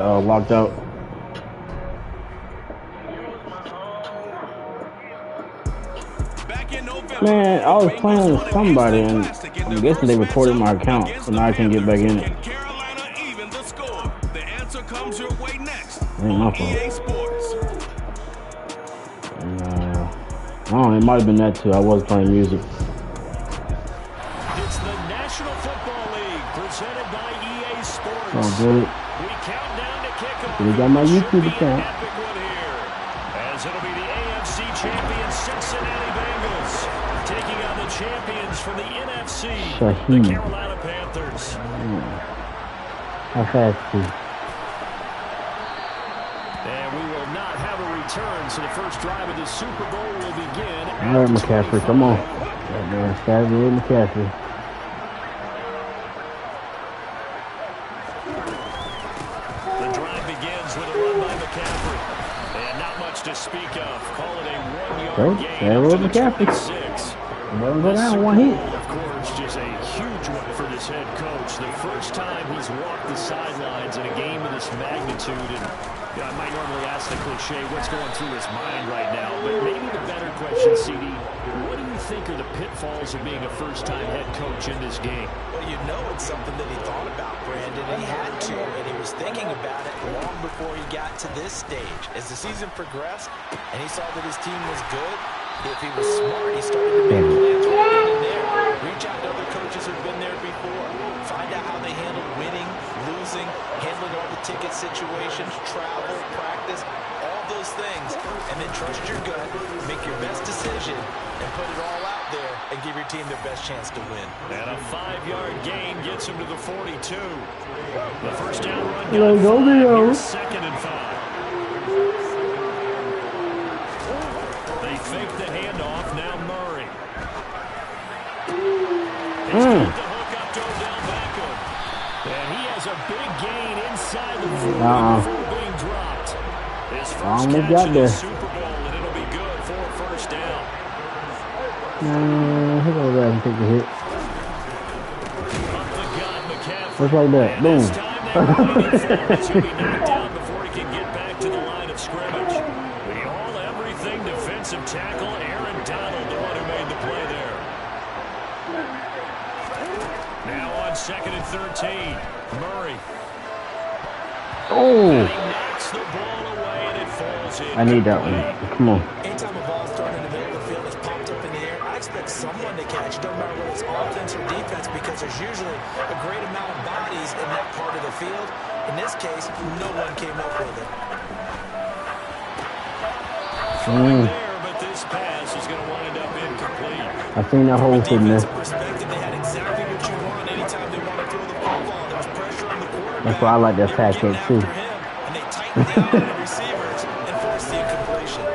Locked out. Man, I was playing with somebody and I'm guessing they reported my account, so now I can't get back in it. Ain't my fault. Oh, it might have been that too. I was playing music. It's the National Football League presented by EA Sports. Oh, good. We count down to kickoff. We got my YouTube account. As it'll be the AFC champions Cincinnati Bengals taking on the champions from the NFC, the Carolina Panthers. How fast is he? And we will not have a return, so the first drive of the Super Bowl will begin. All right, McCaffrey, come on. That man, Savvy McCaffrey. The drive begins with a run by McCaffrey. And not much to speak of. Call it a one-yard gain up to the 26. Go down, one hit. Of course, just a huge one for this head coach. The first time he's walked the sidelines in a game of this magnitude. And I might normally ask the cliche, what's going through his mind right now? But maybe the better question, CD, what do you think are the pitfalls of being a first-time head coach in this game? Well, you know it's something that he thought about, Brandon, and he had to, and he was thinking about it long before he got to this stage. As the season progressed and he saw that his team was good, if he was smart, he started to make plans right in there. Reach out to other coaches who've been there before. Find out how they handled winning, losing, handling all the ticket situations, travel, practice, all those things. And then trust your gut, make your best decision, and put it all out there and give your team their best chance to win. And a 5-yard gain gets him to the 42. The first down run got 5. Second and 5. They fake the handoff. Now Murray. He's got the hook up to Odell Beckham. And he has a big gain inside the 40 before being dropped. His first catch in the Super Bowl, and it'll be good for a first down. He'll go there and take the hit. Up the gut, McCaffrey. Just like that. Boom. This time they're waiting for him to be knocked down before he can get back to the line of scrimmage. The all-everything defensive tackle, Aaron Donald, the one who made the play there. Now on 2nd and 13, Murray. Oh! And he knocks the ball away, and it falls in. I need that one. Come on. Anytime a ball is thrown in the middle of the field, it's popped up in the air, I expect someone to catch, no matter whether it's offense or defense, because there's usually a great amount of bodies in that part of the field. In this case, no one came up with it. There, but this pass is going to wind up incomplete. I seen that whole thing there. Perspective, they had exactly what you want anytime they want to throw the football. There was pressure on the quarterback. That's why I like that pass up too. And they tightened down on the receivers and forced the incompletion.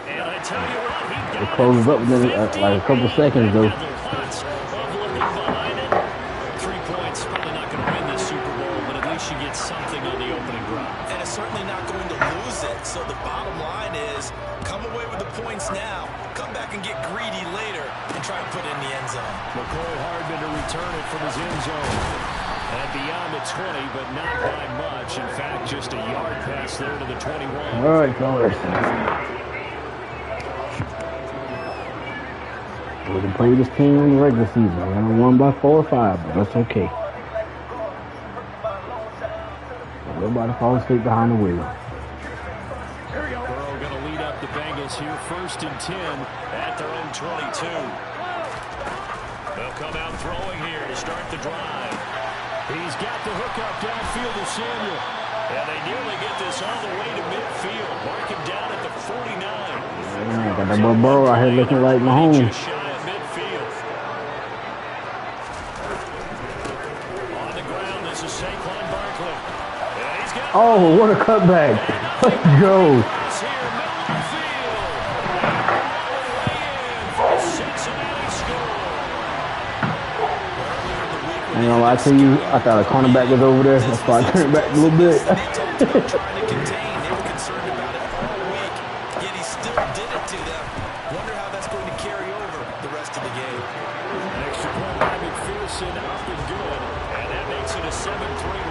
And I tell you what, he got It closes up within like a couple seconds though. 3 points, probably not going to win this Super Bowl, but at least you get something on the opening drive. And it's certainly not going to lose it. So the bottom line is, come away with the points now. Come back and get greedy later and try and put it in the end zone. McCoy Hardman to return it from his end zone. And beyond the 20, but not by much. In fact, just a yard pass there to the 21. All right, fellas. We can play this team in the regular season. We haven't won by 4 or 5, but that's okay. Nobody falls asleep behind the wheel. Burrow going to lead up the Bengals here, 1st and 10 at their own 22. They'll come out throwing here to start the drive. He's got the hook up downfield to Samuel. And they nearly get this all the way to midfield. Mark him down at the 49. Got that boy Burrow out here looking like Mahomes. Just shy of midfield. On the ground, this is Saquon Barkley. And he's got Oh, what a cutback. Let's go. it's here, middle of the field. In for a Cincinnati score. I ain't gonna lie to you, I thought a cornerback was over there. That's why I turned back a little bit. Trying to contain. They were concerned about it all week, yet he still did it to them. Wonder how that's going to carry over the rest of the game. Extra point by McPherson, up and good. And that makes it a 7-3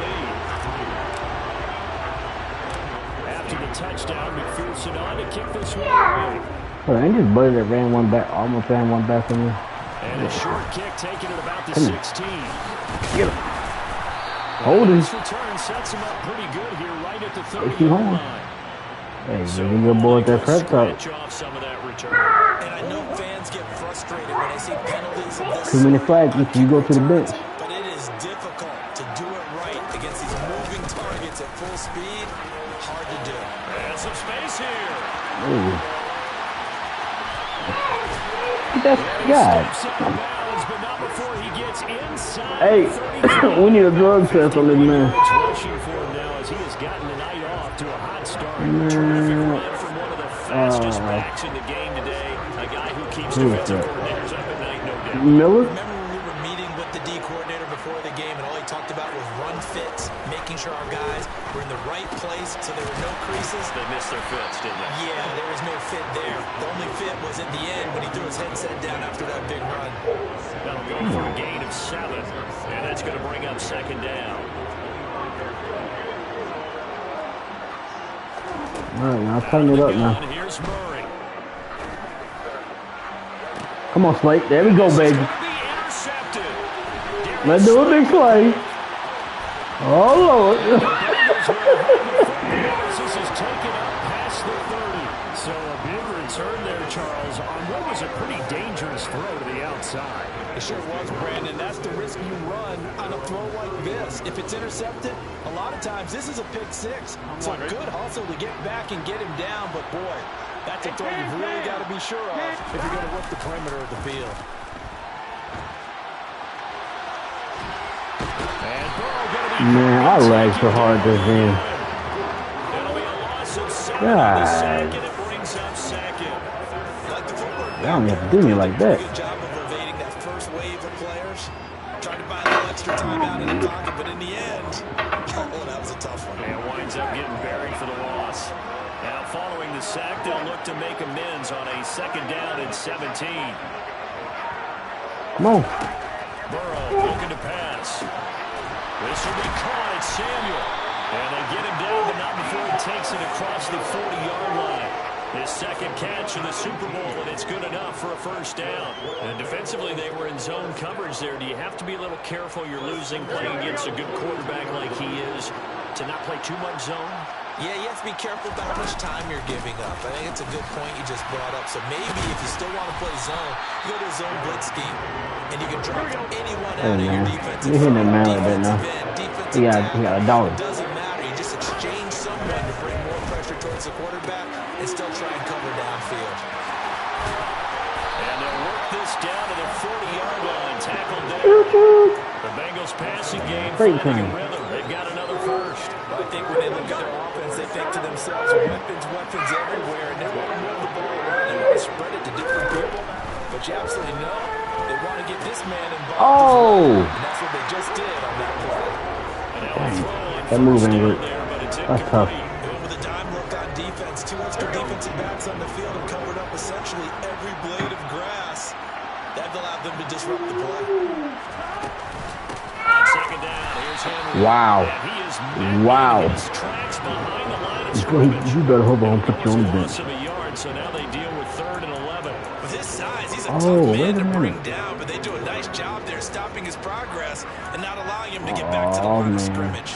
touchdown. McPherson on to kick this one away. Well, ain't just buddy that ran one back, almost ran one back from me. And a short kick taken at about the 16. Get him. Hold him. This return sets him up pretty good here right at the 30-yard line. Hey, really good boy at that prep talk. Some of that return. And I know fans get frustrated when they see penalties of this. Too many flags if you go to the bench. But it is difficult to do it right against these moving targets at full speed. Hard to do. And some space here. Ooh. That's God. Hey, we need a drug test on this man. Rushing for him now as he has gotten the night off to a hot start. Terrific run from one of the fastest backs in the game today. A guy who keeps defensive coordinators up at night, no doubt. Miller? Remember when we were meeting with the D coordinator before the game and all he talked about was run fits, making sure our guys were in the right place so there were no creases? They missed their fits, didn't they? Yeah, there was no fit there. The only fit was at the end when he threw his headset down after that big run. That'll go for a gain of 7, and that's going to bring up second down. All right, now tighten it up now. Here's Murray. Come on, Slate. There we go, baby. Let's do a big play. Oh, Lord. This is taken up past the 30. So a big return there, Charles, on what was a pretty dangerous throw to the outside. It sure was, Brandon. That's the risk you run on a throw like this. If it's intercepted, a lot of times this is a pick 6. So good hustle to get back and get him down. But, boy, that's a throw you've really got to be sure of if you're going to work the perimeter of the field. Man, I lagged so hard this game. God. Y'all don't have to do me like that. Good job of evading that first wave of players. Tried to buy a little extra time out in the pocket, but in the end, oh, that was a tough one. And winds up getting buried for the loss. Now, following the sack, they'll look to make amends on a second down and 17. Come on. Burrow looking to pass. This will be caught at Samuel. And they get him down, but not before he takes it across the 40-yard line. His second catch in the Super Bowl, and it's good enough for a first down. And defensively, they were in zone coverage there. Do you have to be a little careful? You're losing, playing against a good quarterback like he is, to not play too much zone? Yeah, you have to be careful about how much time you're giving up. I think it's a good point you just brought up. So maybe if you still want to play zone, you go to a zone blitz scheme, and you can drop anyone out of your defensive You're hitting that man like that now. He got a dollar. It doesn't matter. You just exchange someone to bring more pressure towards the quarterback and still try and cover downfield. And they'll work this down to the 40-yard line. Tackled there. The Bengals passing game finding a rhythm. They've got another first. I think when they look at their offense, they think to themselves, weapons everywhere, and they want to move the ball around. They want to spread it to different people. But you absolutely know they want to get this man involved. Oh! And that's what they just did on that play. That move ain't good. That's tough. And with a dime look on defense, 2 extra defensive backs on the field have covered up essentially every blade of grass. That allowed them to disrupt the play. Second down, here's Henry. Wow. Wow. You better hope I don't put you on the bench. So now they deal with 3rd and 11. With his size, he's a tough man to bring down, but they do a nice job there stopping his progress and not allowing him to get back to the line of scrimmage.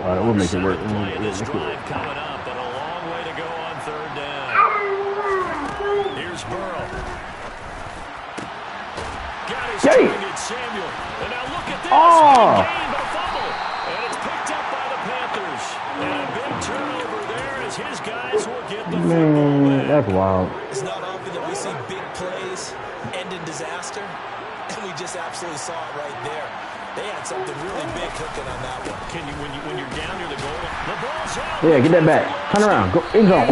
All right, we'll make it work. This drive coming up, but a long way to go on 3rd down. Here's Burrow. Got his target, Samuel. And now look at this. Oh! Gain, but a fumble. And it's picked up by the Panthers. And a big turnover there as his guys will get the football back. That's wild. It's not often that we see big plays end in disaster, and we just absolutely saw it right there. They had something really big cooking on that one. Can you, when you're down near the goal, the ball's out. Yeah, get that back. Turn around. Go in zone.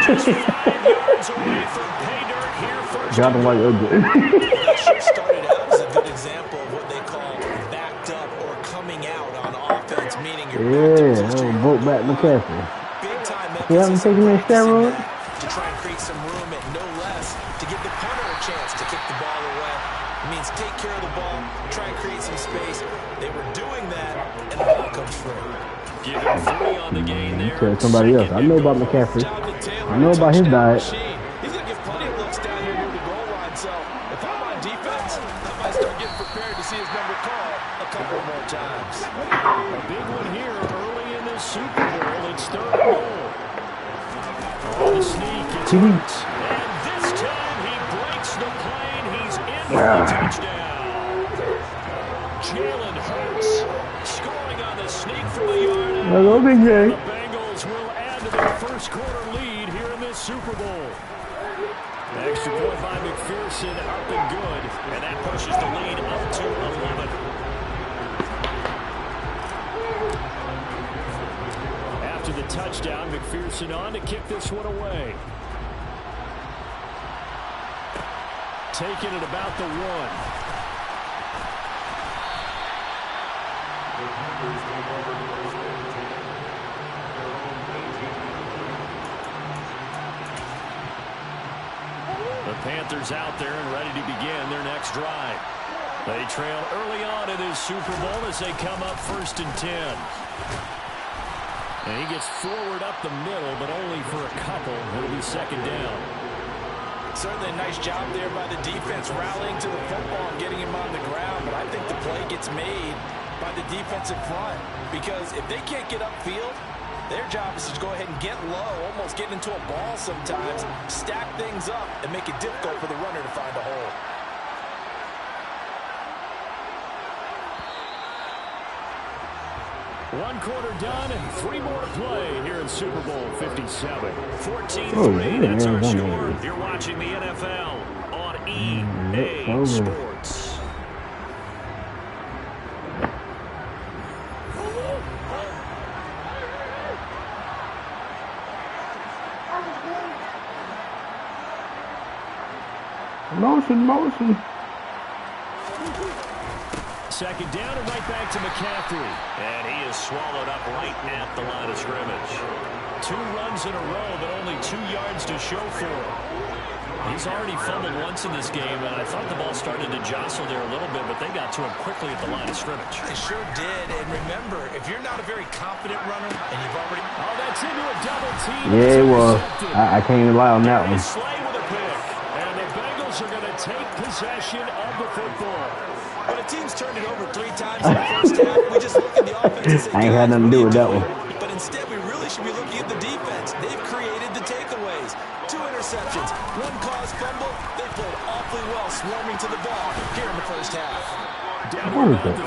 Just 5 yards away from pay dirt here first. Got the white ugly. That started out as a good example of what they call backed up or coming out on offense, meaning you're vote back McCaffrey. big time You haven't taken me steroids? to try and create some room at no less to give the punter a chance to kick the ball away. It means take care of the ball, try and create some space. They were doing that, and the ball comes through. Give him 3 on on the gain there. Tell somebody else. I know about McCaffrey. I know about his diet. He's going to get plenty of looks down here near the goal line. So if I'm on defense, I might start getting prepared to see his number called a couple more times. A big one here early in this Super Bowl. It's third and goal. On the sneak, it's Hurts. And this time he breaks the plane. He's in for the touchdown. Jalen Hurts scoring on the sneak from the yard. The Bengals will add to their first quarter lead here in this Super Bowl. Extra point by McPherson, up and good. And that pushes the lead up to 11. After the touchdown, McPherson on to kick this one away. Taking it about the 1. The Panthers out there and ready to begin their next drive. They trail early on in this Super Bowl as they come up 1st and 10. And he gets forward up the middle, but only for a couple. It'll be 2nd down. Certainly a nice job there by the defense rallying to the football and getting him on the ground. But I think the play gets made by the defensive front, because if they can't get upfield, their job is to go ahead and get low, almost get into a ball sometimes, stack things up, and make it difficult for the runner to find a hole. One quarter done and 3 more to play here in Super Bowl 57. 14-3, that's our score. You're watching the NFL on EA Sports. Motion. 2nd down and right back to McCaffrey. And he is swallowed up right at the line of scrimmage. 2 runs in a row, but only 2 yards to show for him. He's already fumbled once in this game, and I thought the ball started to jostle there a little bit, but they got to him quickly at the line of scrimmage. They sure did. And remember, if you're not a very confident runner and you've already... Oh, that's into a double team. Yeah, it was. I can't rely on that one. Slay with a pick. And the Bengals are going to take possession of the football. When a team's turned it over 3 times in the first half, we just look at the offense and say, I ain't had nothing to do with that one. But instead, we really should be looking at the defense. They've created the takeaways. 2 interceptions, 1 caused fumble. They played awfully well swarming to the ball here in the first half. Come on. That's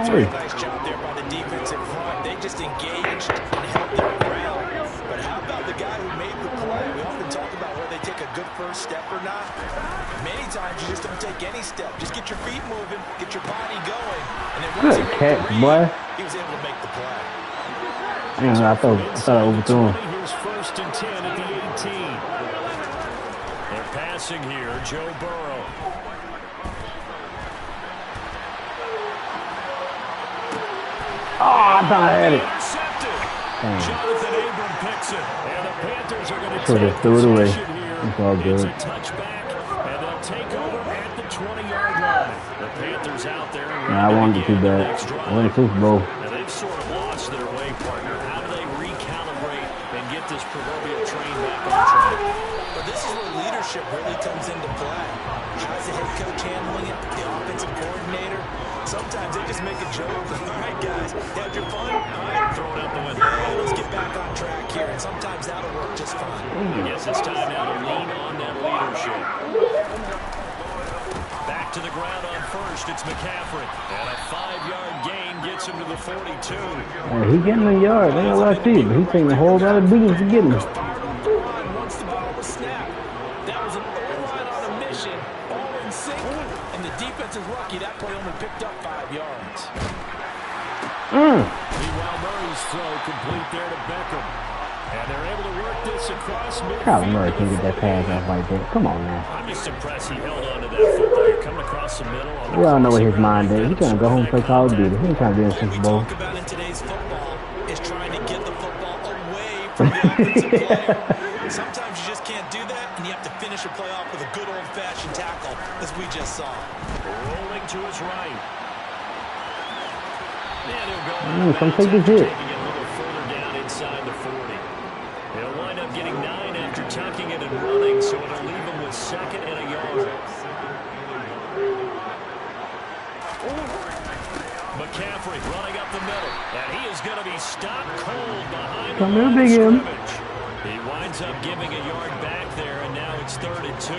a very nice job there by the defense in front. They just engaged and held their ground. But how about the guy who made the play? We often talk about whether they take a good first step or not. Many times you just don't take any step. Just get your feet moving, get your body going. And then once Good catch, boy. he was able to make the play. Yeah, I thought I overthrew him. Here's 1st and 10 at the 18. They're passing here, Joe Burrow. Oh, I thought I had it. Intercepted. Jonathan Abram picks it. And the Panthers are going to Should take have threw it away. possession here. It's all good. It's a touchback, and they'll take over at the 20-yard line. The Panthers out there. I wanted it too bad. I went to Super Bowl. And they've sort of lost their way, partner. How do they recalibrate and get this proverbial train back on track? But this is where leadership really comes into play. How's the head coach handling it? The offensive coordinator? Sometimes they just make a joke. All right, guys, had your fun? All right, throw it out the window. Hey, let's get back on track here. And sometimes that'll work just fine. I guess it's time now to lean on that leadership. Back to the ground on 1st. It's McCaffrey. And a 5-yard gain gets him to the 42. Hey, he getting a yard. They ain't what I see, but he's taking a whole lot of beatings to get him. Once the ball was snapped, that was an O-line on a mission, all in sync, and the defense is lucky that play only picked up 5 yards. Meanwhile, Murray's throw complete there to Beckham. And they're able to work this across midfield. Kyler Murray can get that pass off like that. Come on now. I'm just impressed he held on to that football. You're coming across the middle. We all know what his mind is. He's trying to go home and play Call of Duty. He ain't trying to be in the Super Bowl. What we talk about in today's football is trying to get the football away from the offensive player. Sometimes you just can't do that, and you have to finish a play off with a good old-fashioned tackle, as we just saw. Rolling to his right. Some take this hit. Taking it a little further down inside the 40. He'll wind up getting 9 after tucking it and running, so it'll leave him with 2nd and a yard. McCaffrey running up the middle, and he is going to be stopped cold behind the line of scrimmage. He winds up giving a yard back there, and now it's 3rd and 2.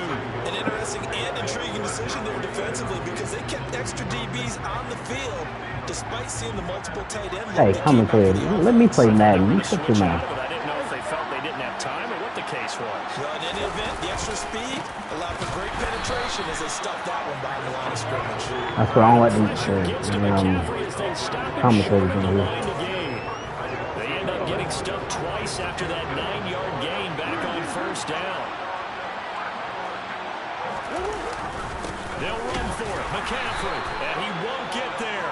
An interesting and intriguing decision there defensively because they kept extra DBs on the field despite seeing the multiple tight ends. Hey, come and play. Let me play Madden. You shut your mouth. I didn't know if they felt they didn't have time or what the case was. Well, in any event, the extra speed allowed for great penetration as they stuffed that one behind the line of scrimmage. That's what I don't like commentators in here. They end up getting stuffed twice after that 9-yard gain back on 1st down. They'll run for it. McCaffrey, and he won't get there.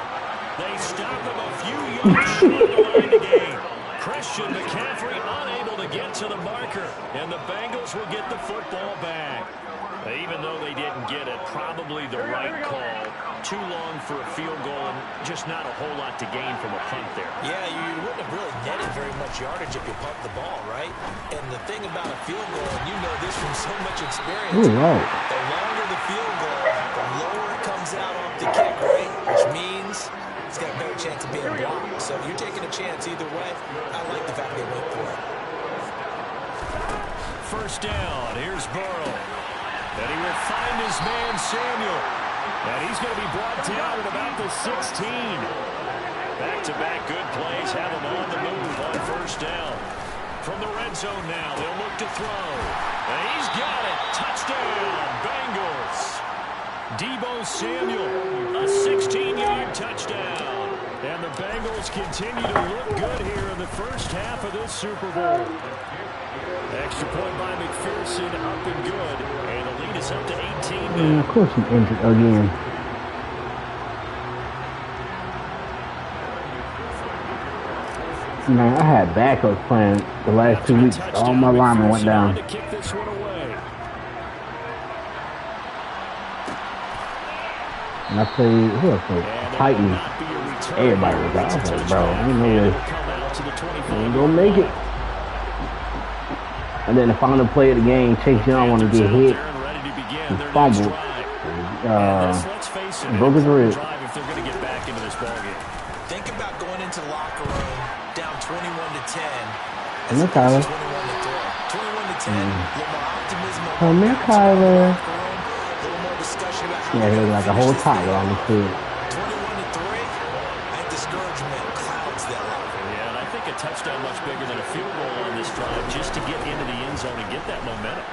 They stop him a few yards short of the line to gain. Christian McCaffrey unable to get to the marker, and the Bengals will get the football back. Even though they didn't get it, probably the right call. Too long for a field goal and just not a whole lot to gain from a punt there. Yeah, you wouldn't have really netted very much yardage if you pumped the ball, right? And the thing about a field goal, and you know this from so much experience, the longer the field goal, the lower it comes out off the kick, right? Which means it's got a better chance of being blocked. So you're taking a chance either way. I like the fact they went for it. 1st down, here's Burrow. And he will find his man Samuel. And he's going to be brought down at about the 16. Back-to-back good plays have him on the move on 1st down. From the red zone now, they'll look to throw. And he's got it. Touchdown, Bengals. Deebo Samuel, a 16-yard touchdown. And the Bengals continue to look good here in the 1st half of this Super Bowl. Extra point by McPherson, up and good. And the lead is up to 18 now. Of course he's injured again. Man, I had backups playing the last 2 weeks. All my linemen went down. To kick this one away. And I played, who else played? Titans. Everybody was out. I was like, bro, I didn't know this. I ain't gonna make it. And then the final play of the game, Chase Young wanted to get hit. He fumbled. Broke his rib. Think about going into the locker room down 21-10. Come here, Kyler. 21-10. A little more optimism. Come here, Kyler. A little more discussion about how yeah, he was like a whole toddler on the field. 21-3. And discouragement clouds that locker room. Yeah, and I think a touchdown much bigger than a field goal on this drive just to get into the end zone and get that momentum.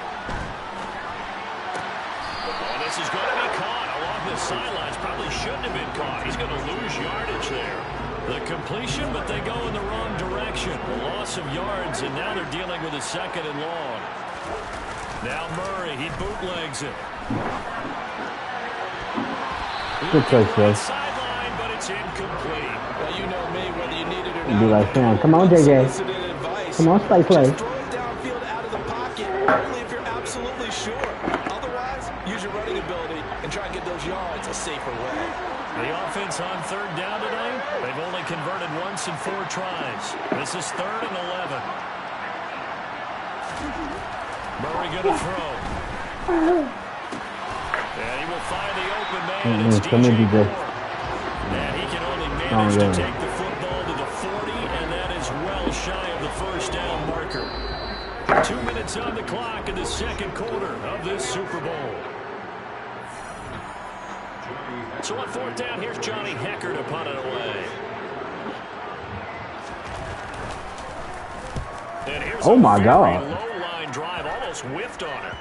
And this is going to be caught along the sidelines. Probably shouldn't have been caught. He's going to lose yardage there. The completion, but they go in the wrong direction. A loss of yards, and now they're dealing with a 2nd and long. Now Murray, he bootlegs it. Good play, Chase. Sideline, but it's incomplete. Well, you know me, whether you need it or You'd be like, Sam, come on, JJ. Come on, spike play. Just throw it downfield out of the pocket, only if you're absolutely sure. Otherwise, use your running ability and try and get those yards a safer way. The offense on 3rd down tonight, they've only converted once in 4 tries. This is 3rd and 11. Murray going to throw. And he will find the open man. It's DJ Moore. And he can only manage to take the football to the 40, and that is well shy of the 1st down marker. 2 minutes on the clock in the 2nd quarter of this Super Bowl. So on 4th down, here's Johnny Hecker to punt it away. And here's oh my God. Low line drive, almost whiffed on it.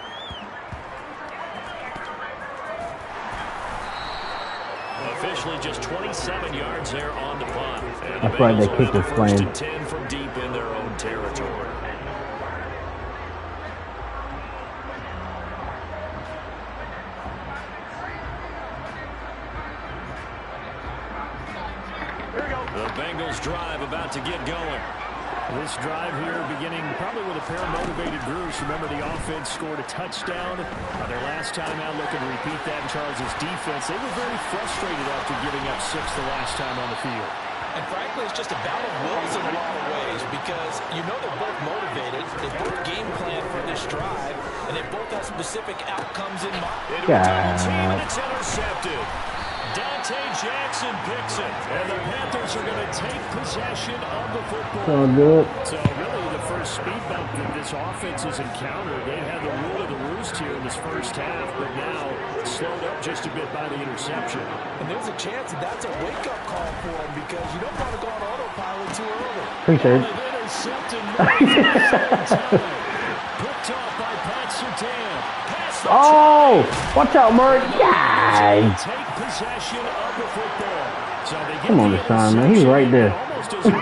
Officially just 27 yards there on the punt. And that's right, they kicked the 1st and 10 from deep in their own territory. The Bengals drive about to get going. This drive here beginning probably with a pair of motivated groups. Remember, the offense scored a touchdown their last time out, looking to repeat that in Charles' defense. They were very frustrated after giving up 6 the last time on the field. And frankly, it's just a battle of wills in a lot of ways because you know they're both motivated. They both game plan for this drive, and they both have specific outcomes in mind. Into a double team, and it's intercepted. Dante Jackson picks it, and the Panthers are going to take possession of the football. So good. So really the first speed bump that this offense has encountered, they had the rule of the roost here in this first half, but now slowed up just a bit by the interception. And there's a chance that that's a wake-up call for them because you don't want to go on autopilot too early. Appreciate it. Picked off by Pat Surtain. Oh, watch out, Murray. Yeah. Take possession of the football. So they get Come on, Deshaun, man. He's right there. Almost as if a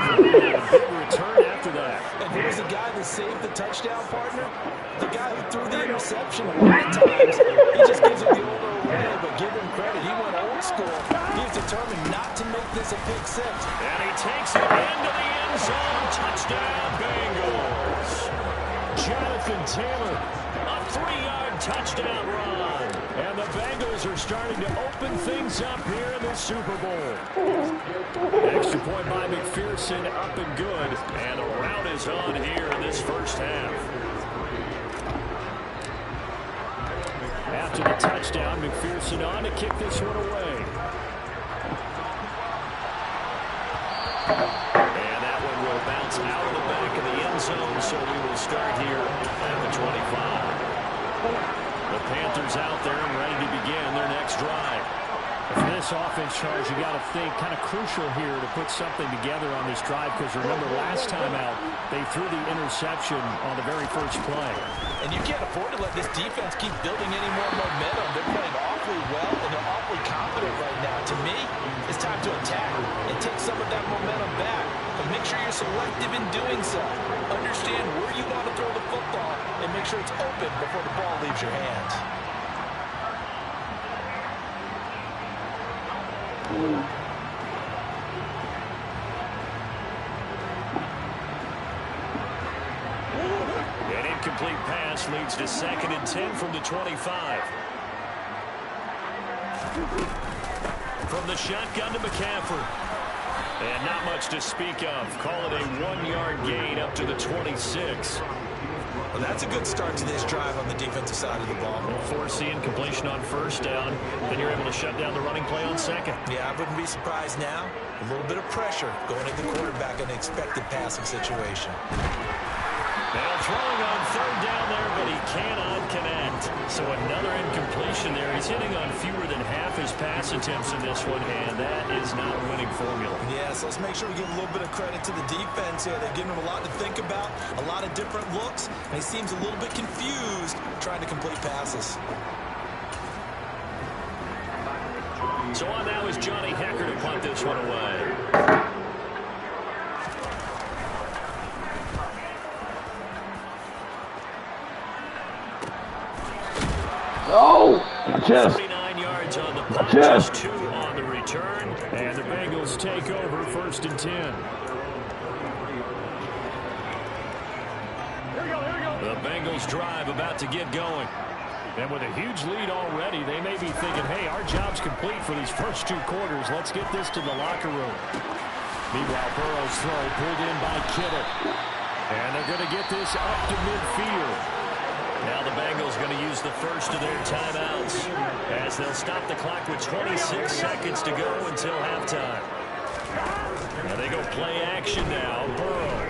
big return after that. And here's the guy that saved the touchdown, partner. The guy who threw the interception a lot of times. He just gives it the older way, but give him credit. He went old school. He's determined not to make this a pick six. And he takes it into the end zone. Touchdown, Bengals. Jonathan Taylor, a 3-yard touchdown run. And the Bengals are starting to open things up here in the Super Bowl. Extra point by McPherson, up and good. And the rout is on here in this first half. After the touchdown, McPherson on to kick this one away. And that one will bounce out of the back of the end zone, so we will start here at the 25. The Panthers out there and ready to begin their next drive. For this offense, Charles, you got to think kind of crucial here to put something together on this drive because remember last time out, they threw the interception on the very first play. And you can't afford to let this defense keep building any more momentum. They're playing awfully well, and they're awfully confident right now. To me, it's time to attack and take some of that momentum back. But make sure you're selective in doing so. Understand where you want to throw the football and make sure it's open before the ball leaves your hands. An incomplete pass leads to 2nd and 10 from the 25. From the shotgun to McCaffrey. And not much to speak of. Call it a 1-yard gain up to the 26. Well, that's a good start to this drive on the defensive side of the ball. Force the incompletion on first down. Then you're able to shut down the running play on second. Yeah, I wouldn't be surprised now. A little bit of pressure going into the quarterback in an expected passing situation. Now throwing on 3rd down there, but he cannot connect. So another incompletion there. He's hitting on fewer than half his pass attempts in this one, and that is not a winning formula. Yeah, so let's make sure we give a little bit of credit to the defense here. They're giving him a lot to think about, a lot of different looks, and he seems a little bit confused trying to complete passes. So on now is Johnny Hecker to punt this one away. Oh, my chest. 49 yards on the punt, just 2 on the return, and the Bengals take over 1st and 10. The Bengals drive about to get going. And with a huge lead already, they may be thinking, hey, our job's complete for these first 2 quarters. Let's get this to the locker room. Meanwhile, Burrow's throw pulled in by Kittle. And they're going to get this up to midfield. Now the Bengals going to use the first of their timeouts as they'll stop the clock with 26 seconds to go until halftime. Now they go play action now. Burrow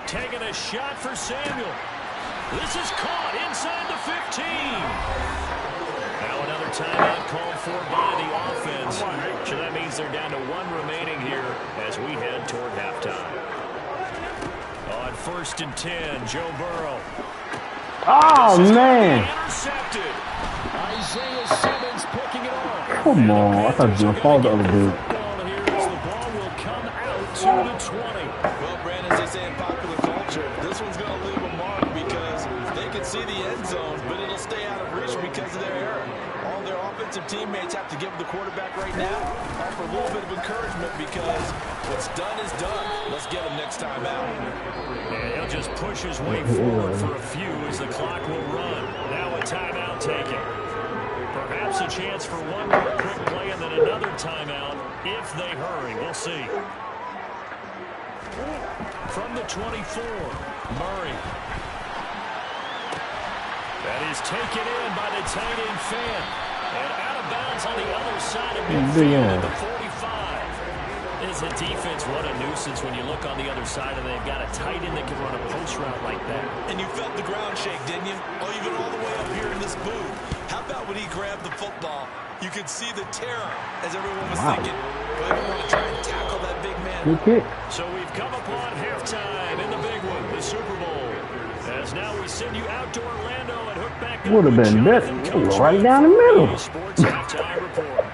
taking a shot for Samuel. This is caught inside the 15. Now another timeout called for by the offense. So that means they're down to 1 remaining here as we head toward halftime. On 1st and 10, Joe Burrow. Oh, man. Intercepted. Isaiah Simmons picking it off. Come on. I thought you were going to fall the other dude. The ball will come out to the 20. Well, Brandon, as they say in popular culture, this one's going to leave a mark because they can see the end zone, but it'll stay out of reach because of their error. All their offensive teammates have to give the quarterback right now, offer a little bit of encouragement because what's done is done. Let's get him next time out. And he'll just push his way forward for a few as the clock will run. Now a timeout taken. Perhaps a chance for one more quick play and then another timeout if they hurry. We'll see. From the 24, Murray. That is taken in by the tight end Fan. And out of bounds on the other side of midfield at the 45. As a defense, what a nuisance when you look on the other side and they've got a tight end that can run a post route like that. And you felt the ground shake, didn't you? Oh, even all the way up here in this booth. How about when he grabbed the football? You could see the terror as everyone was thinking, well, I want to try and tackle that big man. Good kick. So we've come upon halftime in the big one, the Super Bowl. As now we send you out to Orlando and hook back up. Would have been better. Right down the middle. Sports halftime report.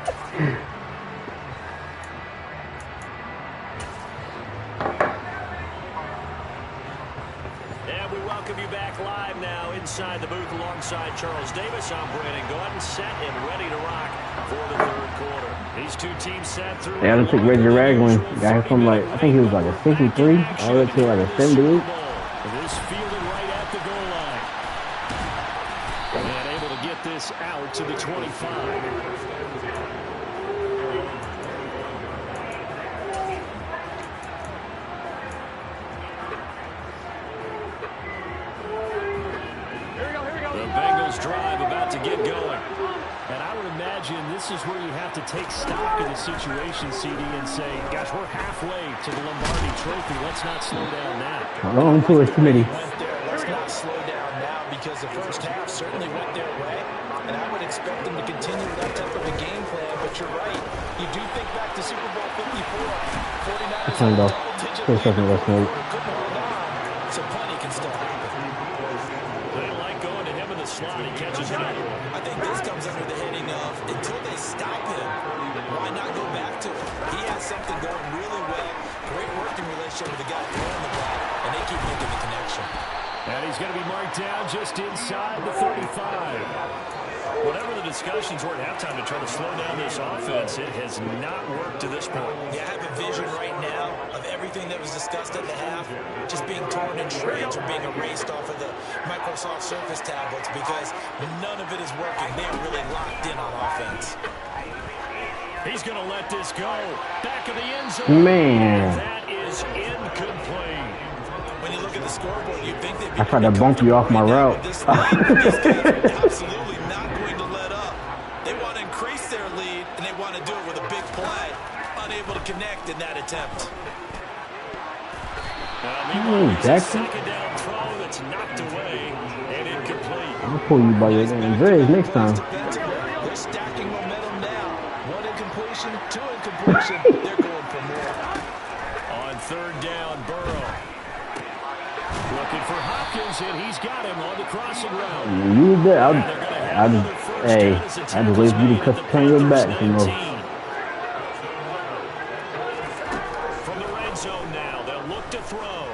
And we welcome you back live now inside the booth alongside Charles Davis. I'm Brandon Gordon, set and ready to rock for the third quarter. These two teams sat through. Yeah, I took Reggie Ragland. Got him from like, I think he was like a 63 all the way to like a 78. This fielded right at the goal line. And able to get this out to the 25. The Bengals drive about to get going. And I would imagine this is where you have to take stock of the situation, CD, and say, gosh, we're halfway to the Lombardi Trophy. Let's not slow down now. On to it, committee. Let's not slow down now because the first half certainly went their way. And I would expect them to continue that type of a game plan. But you're right. You do think back to Super Bowl 54. 49ers Turned off. double-digit lead. Second left note. Couldn't hold on. So plenty can still happen. They like going to him in the slot. He catches another one. I think this comes under the heading of until they stop him, why not go back to him? He has something going really well. Great working relationship with the guy throwing the ball, and they keep making the connection. And he's going to be marked down just inside the 35. Whatever the discussions were at halftime to try to slow down this offense, it has not worked to this point. Yeah, I have a vision right now of everything that was discussed at the half just being torn in shreds or being erased off of the Microsoft Surface tablets because none of it is working. They are really locked in on offense. He's going to let this go. Back of the end zone. Man. That is incomplete. When you look at the scoreboard, you think they'd be I tried to bump you off my route. These guys are absolutely not going to let up. They want to increase their lead, and they want to do it with a big play. Unable to connect in that attempt. Jackson. Second down throw that's knocked away and incomplete. I'll pull you by your damn dreads next time. They're stacking momentum now. One incompletion, two incompletion. They're going for more. On third down, Burrow. Looking for Hopkins, and he's got him on the crossing route. You did. I just wait for you to cut the turn your back. You know. From the red zone now, they'll look to throw.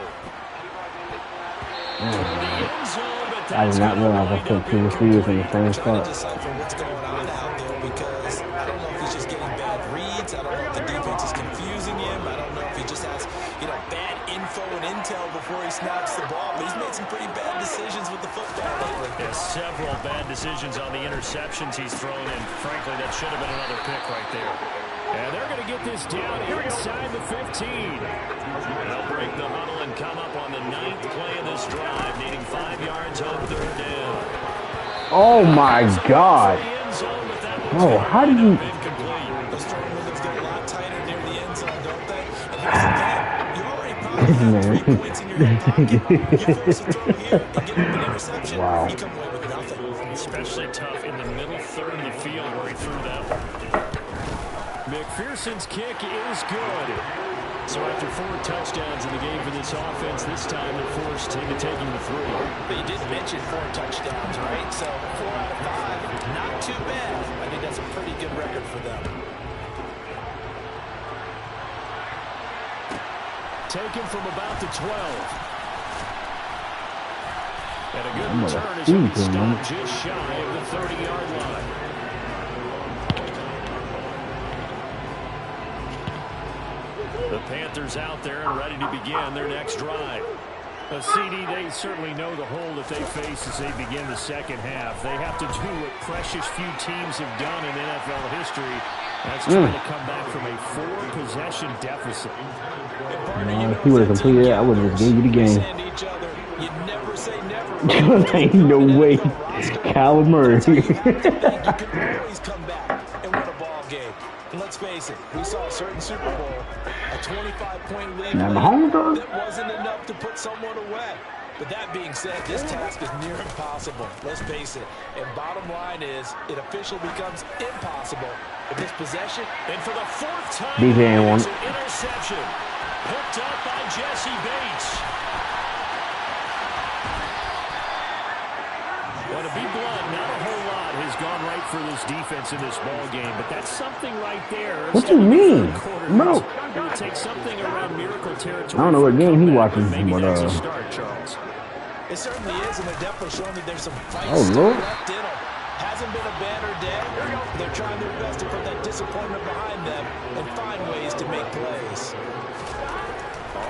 I did not realize I put 2 receivers in the same spot. Decipher what's going on out there because I don't know if he's just getting bad reads. I don't know if the defense is confusing him. I don't know if he just has, bad info and intel before he snaps the ball. But he's made some pretty bad decisions with the football lately. There's several bad decisions on the interceptions he's thrown, and frankly, that should have been another pick right there. And they're going to get this down inside the 15. They'll break the huddle and come up on the 9th play of this drive, needing 5 yards on third down. Oh my God! Oh, how did you? Those throwing windows get a lot tighter near the end zone, don't they? And you already probably have 3 points in your pocket. You force a throw here and give up an interception. Wow. You come away with nothing. Especially tough in the middle third of the field where he threw that one. McPherson's kick is good. So after 4 touchdowns in the game for this offense, this time they're forced into taking the 3. But you did mention 4 touchdowns, right? So 4 out of 5, not too bad. I think that's a pretty good record for them. Taken from about the 12. And a good return as he stopped just shy of the 30-yard line. The Panthers out there and ready to begin their next drive. CD, they certainly know the hole that they face as they begin the second half. They have to do what precious few teams have done in NFL history. That's trying to come back from a 4-possession deficit. If he would have completed it, I would have just gave you the game. You never say never. Ain't no way. Kyler Murray. You can always come back and win a ball game. And let's face it, we saw a certain Super Bowl, a 25-point lead Now, Mahomes does? that wasn't enough to put someone away. But that being said, this task is near impossible. Let's face it. And bottom line is, it officially becomes impossible if this possession. And for the 4th time, DJ ain't won. it's an interception. Hooked up by Jesse Bates. Well, to be blunt, not a whole lot has gone right for this defense in this ball game, but that's something right there. What you mean? Bro. It would take something around miracle territory. I don't know what game he watching, maybe but that's a start, Charles. It certainly is, and they're definitely showing that there's some fight Oh, Lord. left in them. Hasn't been a banner day. They're trying their best to put that disappointment behind them and find ways to make plays.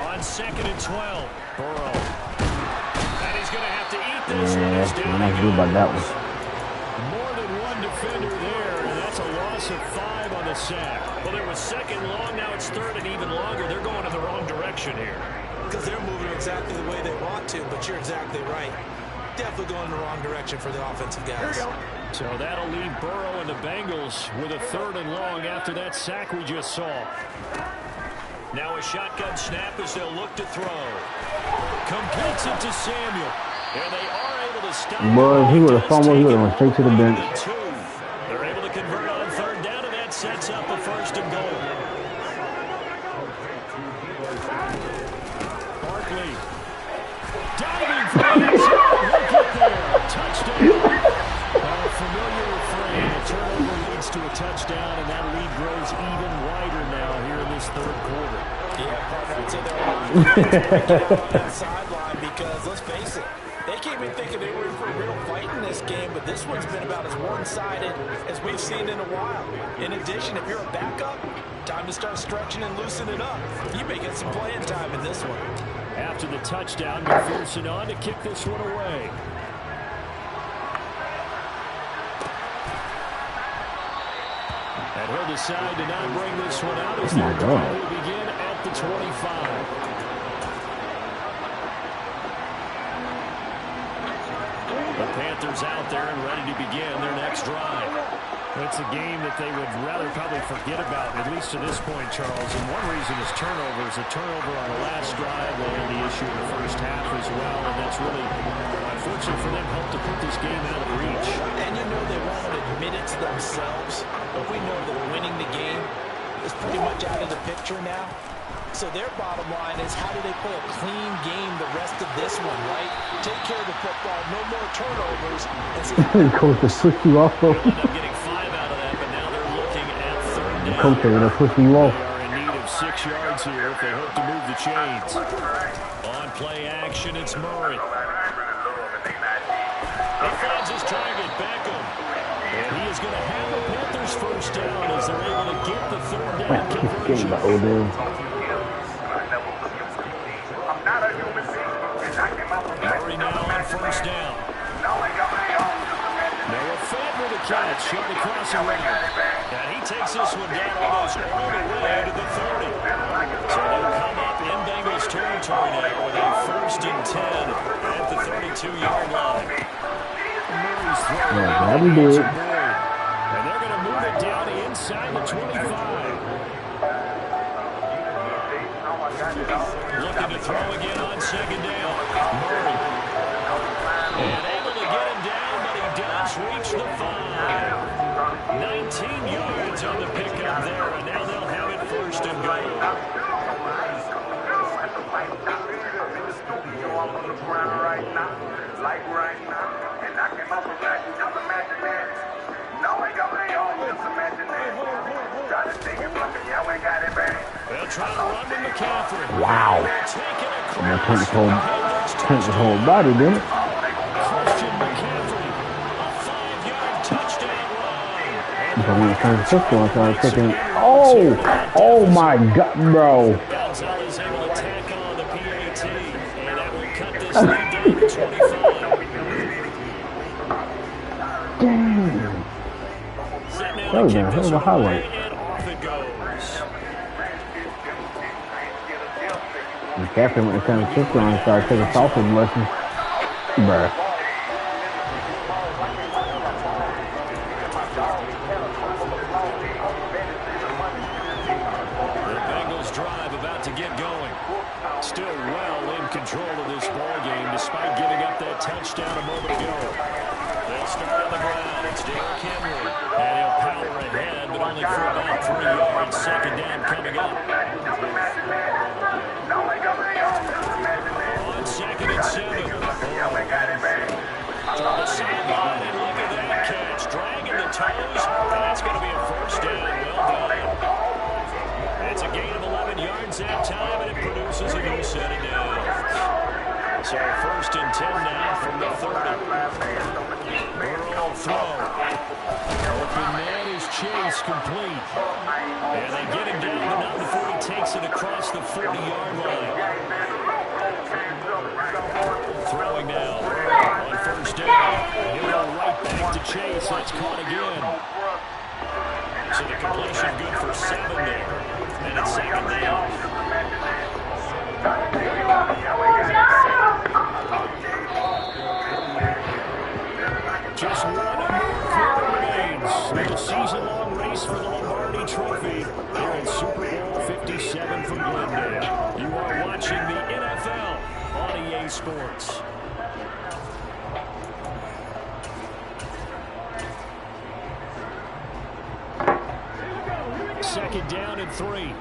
On 2nd and 12, Burrow. And he's going to have to eat this one. Yeah, I'm not good about that one. More than one defender there, and that's a loss of 5 on the sack. Well, there was 2nd long, now it's 3rd and even longer. They're going in the wrong direction here. Because they're moving exactly the way they want to, but you're exactly right. Definitely going in the wrong direction for the offensive guys. So that'll leave Burrow and the Bengals with a 3rd and long after that sack we just saw. Now a shotgun snap as they'll look to throw. Completes it to Samuel. And they are able to stop. Boy, if he would have fumbled, he would have went straight to the bench. They're able to convert on 3rd down, and that sets up a 1st and goal. Barkley. Diving for the end zone. He'll get there. Touchdown. Familiar refrain. A turnover leads to a touchdown, and that lead grows even wider now here in this 3rd quarter. Yeah, partner, I'd say they're on that sideline because, let's face it, they came in thinking they were in for a real fight in this game, but this one's been about as one-sided as we've seen in a while. In addition, if you're a backup, time to start stretching and loosening up. You may get some playing time in this one. After the touchdown, McPherson on to kick this one away. And he'll decide to not bring this one out as they're going to begin at the 25. The Panthers out there and ready to begin their next drive. It's a game that they would rather probably forget about, at least to this point, Charles. And one reason is turnovers. A turnover on the last drive, they had the issue in the first half as well. And that's really, unfortunately for them, helped to put this game out of reach. And you know they won't admit it to themselves, but we know that winning the game is pretty much out of the picture now. So their bottom line is, how do they play a clean game the rest of this one, right? Take care of the football, no more turnovers. And see The coach just pushed you off, though. Ended up getting 5 out of that, but now they're looking at 3rd down. The coach would have pushed you off. They are in need of 6 yards here if they hope to move the chains. On play action, it's Murray. He finds his target, Beckham. And he is going to have the Panthers 1st down as they're able to get the 3rd down conversion. Murray now on 1st down. Noah Fed with a catch, shot across the route. And he takes this one down almost all the way to the 30. So they'll come up in Bengals territory now with a 1st and 10 at the 32-yard line. Murray's throwing and they're going to move it down inside the 25. Looking to throw again on 2nd down. Murray. And able to get him down, but he does reach the 5. 19 yards on the pickup there, and now they'll have it 1st and goal. They'll try to run with McCaffrey. Wow. And turned his whole body, didn't it? Christian McCaffrey, a 5-yard touchdown run. So when it turns to football, I started taking. Oh my God, bro. Gonzalez able to tack on the PAT, and that will cut nicely down to 25. Damn. That was a hell of a highlight. And off it goes. Definitely when it comes to kick line, start taking sausage lessons. Bruh. The Bengals drive about to get going. Still well in control of this ball game despite giving up that touchdown a moment ago. They'll start on the ground. It's Derrick Henry. And he'll power ahead, but only for about 3 yards. Second down coming up. On 2nd and 7. To the sideline, and look at that catch. Dragging the toes. That's going to be a first down. Well done. It's a gain of 11 yards that time, and it produces a new set of downs. So 1st and 10 now from the 30. Burrow throw. Open man is Chase complete. And they get him down, but not before he takes it across the 40-yard line. Throwing now on 1st down. He'll go right back to Chase. That's caught again. So the completion good for 7 there. And it's 2nd down. Just 1 more quarter remains in the season-long race for the Lombardi Trophy here in Super Bowl 57 from Glendale. You are watching the NFL on EA Sports. Second down and 3.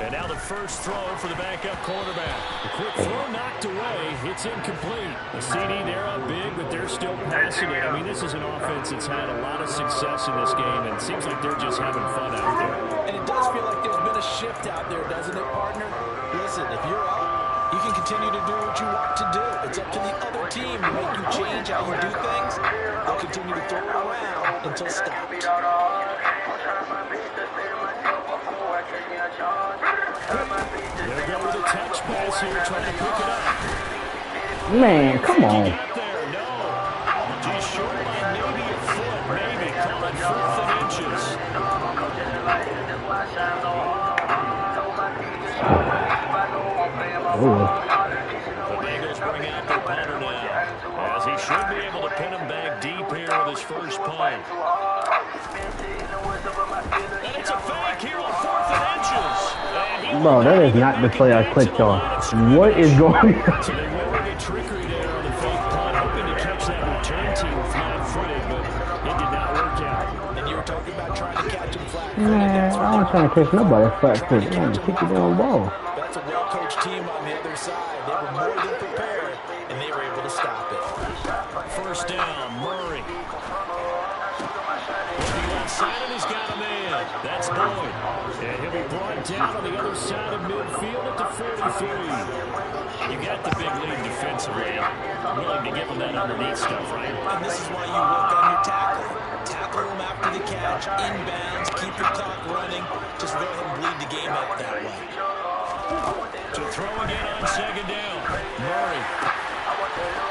And now the first throw for the backup quarterback. The quick throw knocked away. It's incomplete. The CD, they're up big, but they're still passing it. I mean, this is an offense that's had a lot of success in this game, and it seems like they're just having fun out there. And it does feel like there's been a shift out there, doesn't it, partner? Listen, if you're up, you can continue to do what you want to do. It's up to the other team to make you change how you do things. They'll continue to throw it around until stopped. They'll go with a touch pass here, trying to pick it up. Man, come on. No. Just short by maybe a foot, maybe. Call it 4th and inches. The Bengals bring out their punter now, as he should be able to pin him back deep here with his first punt. And it's a fake here on 4th and inches. Bro, that is not the play I clicked on. What is going on? So they will get trickery there on the fake punt, hoping to catch that return team flat-footed, but it did not work out. And you were talking about trying to catch him flat-footed. Man, I wasn't trying to catch nobody flat-footed. I want to kick you down the ball. That's a well-coached team on the other side. They were more than prepared, and they were able to stop it. First down, Murray. Looking outside, and he's got a man. That's Boyd. And he'll be brought down on the other side of midfield at the 43. You got the big lead defensively. Willing to give him that underneath stuff, right? And this is why you work on your tackle. Tackle him after the catch, inbounds, keep your clock running. Just go ahead and bleed the game out that way. To throw again on 2nd down. Murray.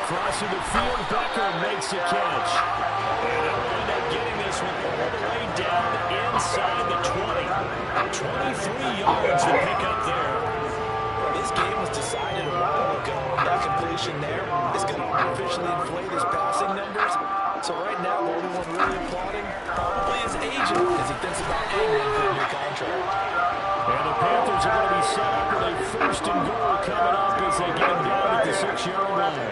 Crossing the field, Becker makes the catch. And they'll wind up getting this one all the way down inside the 20. 23 yards to pick up there. This game was decided a while ago. That completion there is going to artificially inflate his passing numbers. So right now, the only one really applauding probably his agent as he thinks about angling for a new contract. And the Panthers are going to be set up with a 1st and goal coming up as they get him down at the 6-yard line.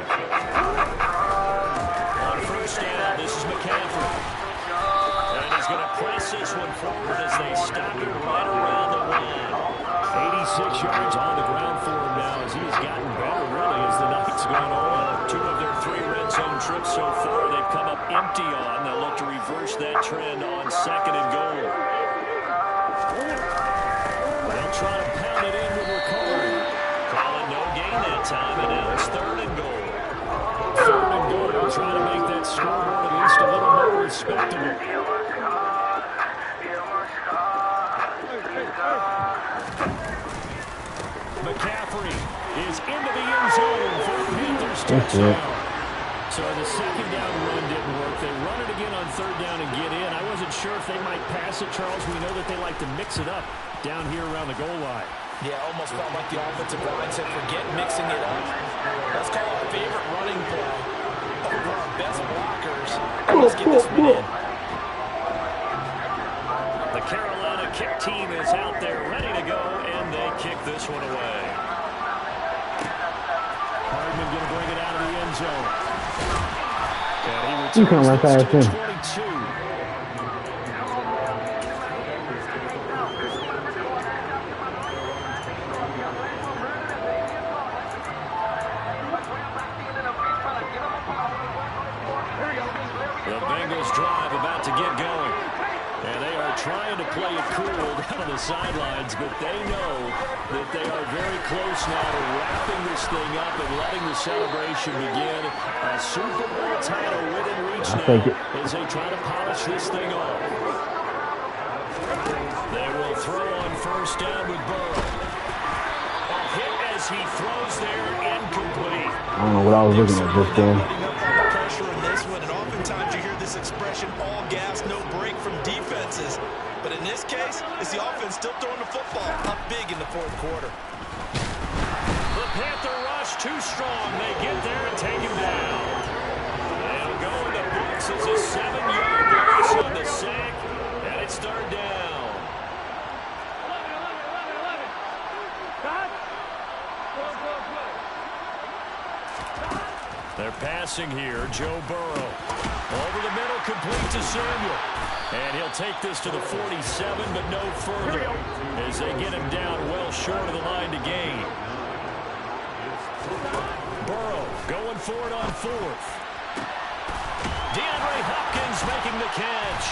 On 1st down, this is McCaffrey. And he's going to press this one forward as they stop it right around the line. 86 yards on the ground for him now as he has gotten better, really, as the night's gone on. 2 of their 3 red zone trips so far they've come up empty on. They'll look to reverse that trend on 2nd and goal. They'll try to pound it in with Ricard. Calling no gain that time, and now it's 3rd and goal. 3rd and goal. Trying to make that scoreboard at least a little more respectable. McCaffrey first touchdown. So the second down run didn't work. They run it again on third down and get in. I wasn't sure if they might pass it, Charles. We know that they like to mix it up down here around the goal line. Yeah, almost felt like the offensive line said, forget mixing it up. Let's call our favorite running play over our best blockers. Let's get this one in. The Carolina kick team is out there ready to go, and they kick this one away. Hardman going to bring it out of the end zone. And he returns this to 22. The Bengals drive about to get going. And they are trying to play it cool down on the sidelines, but they know that they are very close now to wrapping this thing up and letting the celebration begin. A Super Bowl title within reach now as they try to polish this thing off. They will throw on first down with Burrow. A hit as he throws there, incomplete. I don't know what I was looking at just then. Pressure in this one, and oftentimes you hear this expression, all gas, no break from defenses. But in this case, it's the offense still throwing the football up big in the fourth quarter. The Panther rush too strong. They get there and take him down. They'll go in the books as a 7-yard loss on the sack, and it's third down. They're passing here. Joe Burrow. Over the middle, complete to Samuel. And he'll take this to the 47, but no further as they get him down well short of the line to gain. Burrow going for it on fourth. DeAndre Hopkins making the catch.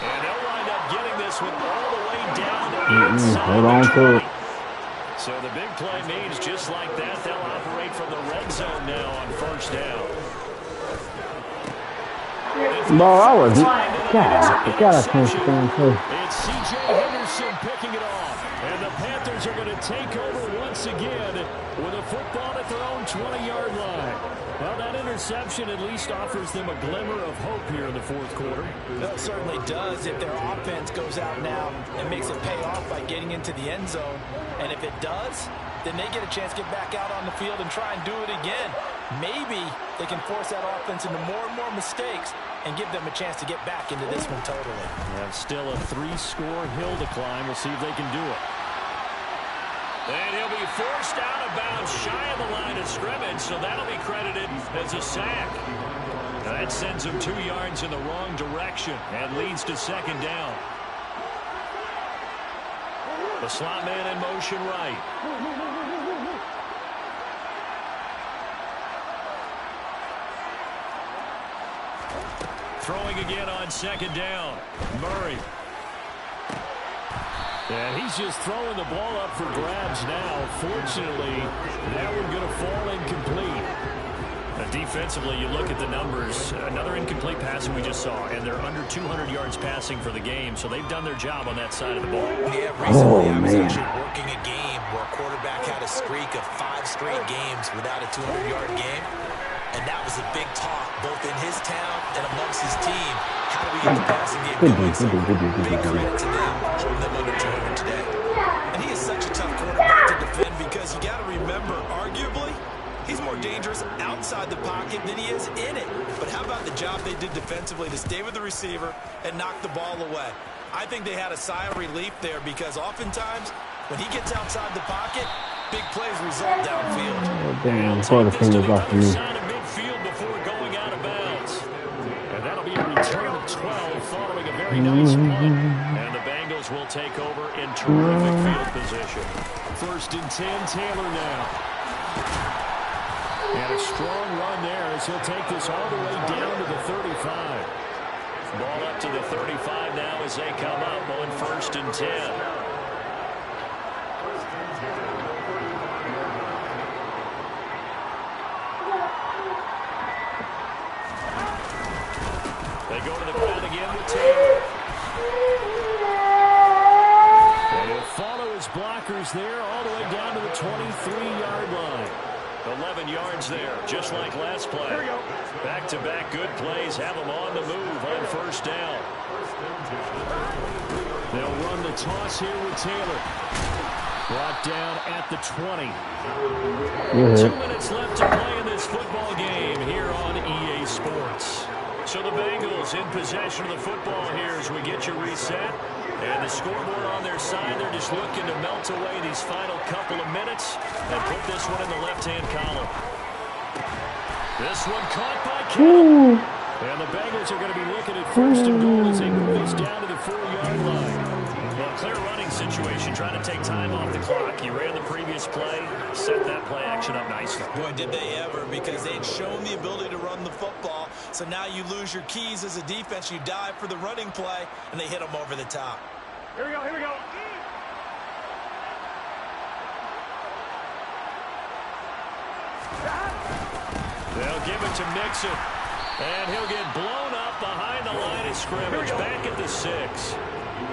And they'll wind up getting this one all the way down inside the 20. So the big play means just like that, they'll operate from the red zone now on first down. Bro, I was... God, I can't stand this. It's C.J. Henderson picking it off. And the Panthers are going to take over once again with a football at their own 20-yard line. Well, that interception at least offers them a glimmer of hope here in the fourth quarter. Well, it certainly does if their offense goes out now and makes it pay off by getting into the end zone. And if it does, then they get a chance to get back out on the field and try and do it again. Maybe they can force that offense into more and more mistakes and give them a chance to get back into this one totally. Yeah, still a 3-score hill to climb. We'll see if they can do it. And he'll be forced out of bounds shy of the line of scrimmage, so that'll be credited as a sack. Now that sends him 2 yards in the wrong direction and leads to second down. The slot man in motion right. Throwing again on second down. Murray. And he's just throwing the ball up for grabs now. Fortunately, that one going to fall incomplete. Defensively, you look at the numbers. Another incomplete pass we just saw, and they're under 200 yards passing for the game, so they've done their job on that side of the ball. Yeah, recently I was actually working a game where a quarterback had a streak of 5 straight games without a 200-yard game, and that was a big talk both in his town and amongst his team. How do we get the passing game going? So big credit to them, holding them under 200 today. And he is such a tough quarterback to defend because you got to remember, arguably, he's more dangerous outside the pocket than he is in it. But how about the job they did defensively to stay with the receiver and knock the ball away? I think they had a sigh of relief there because oftentimes when he gets outside the pocket, big plays result downfield. Oh, damn, before the fingers off me. Midfield before going out of bounds. And that'll be a return of 12 following a very nice punt. And the Bengals will take over in terrific field position. First and 10, Taylor now. And a strong run there as he'll take this all the way down to the 35. Ball up to the 35 now as they come up on first and 10. They go to the ground again with Taylor. And he'll follow his blockers there all the way down to the 23-yard line. 11 yards there, just like last play. Back-to-back good plays have them on the move on first down. They'll run the toss here with Taylor. Brought down at the 20. 2 minutes left to play in this football game here on EA Sports. So the Bengals in possession of the football here as we get you reset. And the scoreboard on their side, they're just looking to melt away these final couple of minutes and put this one in the left-hand column. This one caught by Kittle. And the Bengals are going to be looking at first and goal as they move this down to the 4-yard line. Well, clear running situation, trying to take time off the clock. You ran the previous play, set that play action up nicely. Boy, did they ever, because they'd shown the ability to run the football. So now you lose your keys as a defense. You dive for the running play, and they hit them over the top. Here we go, here we go. They'll give it to Mixon. And he'll get blown up behind the line of scrimmage. Back at the 6.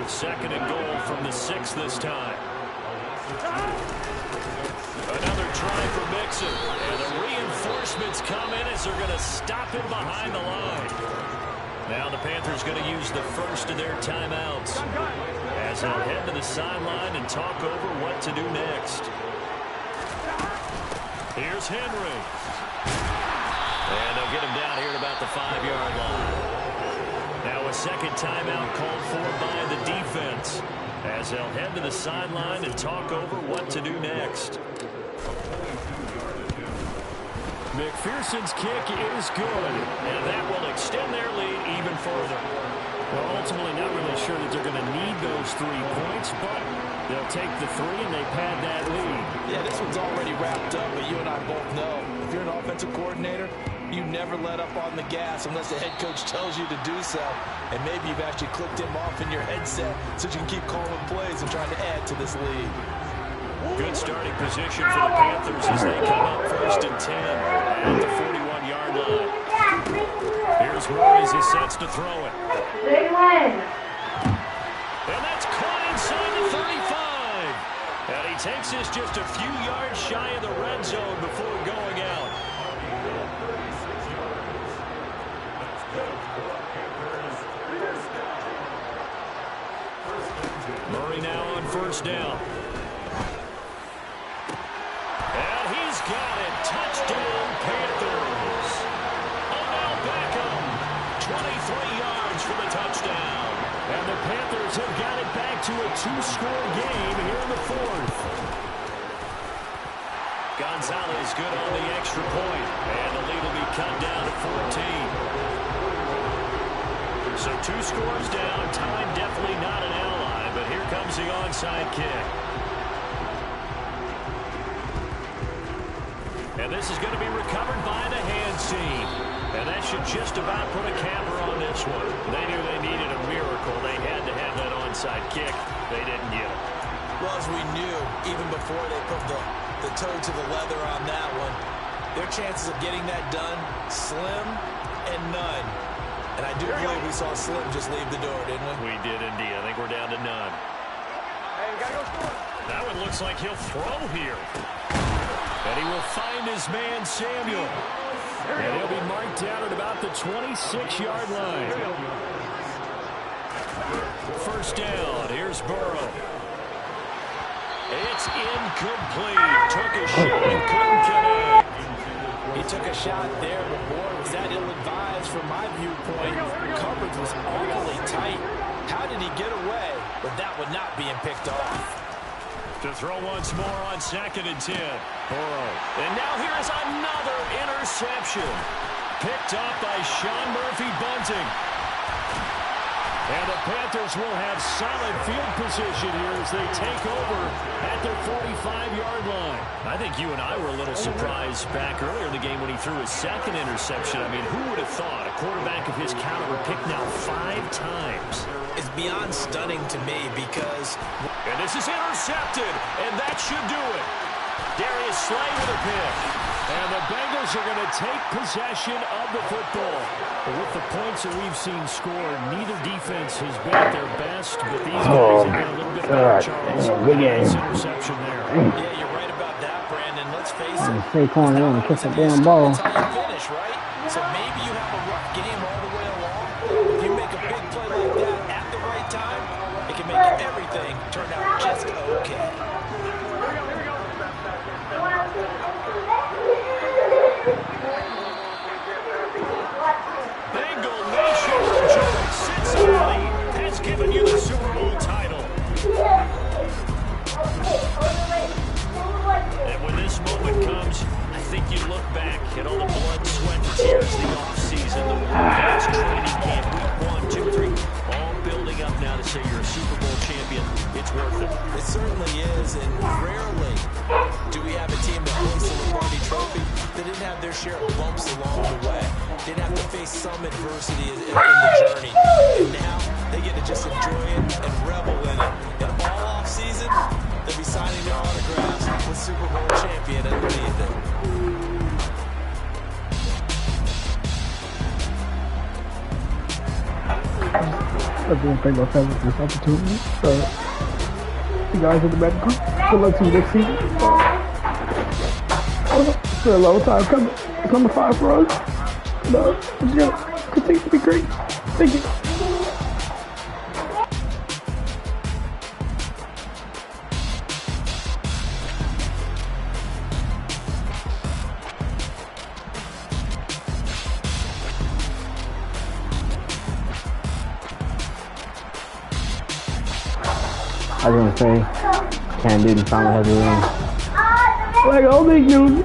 Second and goal from the 6 this time. Another try for Mixon. And the reinforcements come in as they're going to stop him behind the line. Now the Panthers going to use the first of their timeouts as they'll head to the sideline and talk over what to do next. Here's Henry. And they'll get him down here at about the 5-yard line. Now a second timeout called for by the defense as they'll head to the sideline and talk over what to do next. McPherson's kick is good, and that will extend their lead even further. Well, ultimately not really sure that they're going to need those 3 points, but they'll take the 3 and they pad that lead. Yeah, this one's already wrapped up, but you and I both know if you're an offensive coordinator, you never let up on the gas unless the head coach tells you to do so. And maybe you've actually clicked him off in your headset so you can keep calling plays and trying to add to this lead. Good starting position for the Panthers as they come up first and 10 at the 41-yard line. Here's Murray as he sets to throw it. Big win. And that's caught inside the 35. And he takes this just a few yards shy of the red zone before going out. Murray now on first down. And he's got it. Touchdown, Panthers. Odell Beckham, 23 yards for the touchdown. And the Panthers have got it back to a 2-score game here in the 4th. Gonzalez good on the extra point. And the lead will be cut down to 14. So 2 scores down. Time definitely not an ally, but here comes the onside kick. And this is going to be recovered by the hands team. And that should just about put a capper on this one. They knew they needed a miracle. They had to have that onside kick. They didn't get it. Well, as we knew, even before they put the toe to the leather on that one, their chances of getting that done, slim and none. And I do believe we saw Slim just leave the door, didn't we? We did indeed. I think we're down to none. Hey, we gotta go score. That one looks like he'll throw here. And he will find his man, Samuel. And he'll be marked down at about the 26-yard line. First down. Here's Burrow. It's incomplete. Took a shot and couldn't connect. He took a shot there, but boy, was that ill-advised from my viewpoint. Coverage was awfully tight. How did he get away with that one not being picked off? To throw once more on 2nd and 10. Burrow. And now here is another interception. Picked up by Sean Murphy-Bunting. And the Panthers will have solid field position here as they take over at their 45-yard line. I think you and I were a little surprised back earlier in the game when he threw his 2nd interception. I mean, who would have thought a quarterback of his caliber picked now 5 times? It's beyond stunning to me because... And this is intercepted, and that should do it. Darius Slay with a pick. And the Bengals are going to take possession of the football. But with the points that we've seen scored, neither defense has been at their best, but these guys have been a little bit better, Charles. Good game. Nice interception there. Yeah, you're right about that, Brandon. Let's face it, Saquon, they want to catch that damn ball. That's how you finish, right? So maybe you have a rough game all the way along. If you make a big play like that at the right time, it can make everything turn out just okay. Bengal Nation rejoice. Cincinnati has given you the Super Bowl title. And when this moment comes, I think you look back at all the blood, sweat, and tears the offseason, the workouts, training camp, week 1, 2, 3, all building up now to say you're a Super Bowl champion. It's worth it. It certainly is, and rarely do we have a team that wins the Lombardi Trophy that didn't have their share of bumps along the way. Didn't have to face some adversity in the journey. And now they get to just enjoy it and revel in it. And all off-season, they'll be signing their autographs with Super Bowl champion underneath it. I didn't think about having this opportunity. You guys in the back group, good luck to you next season. It's been a long time coming. It's number 5 for us. It's going to continue to be great. Thank you. I was gonna say, Cam Newton finally has a ring. Like all big news.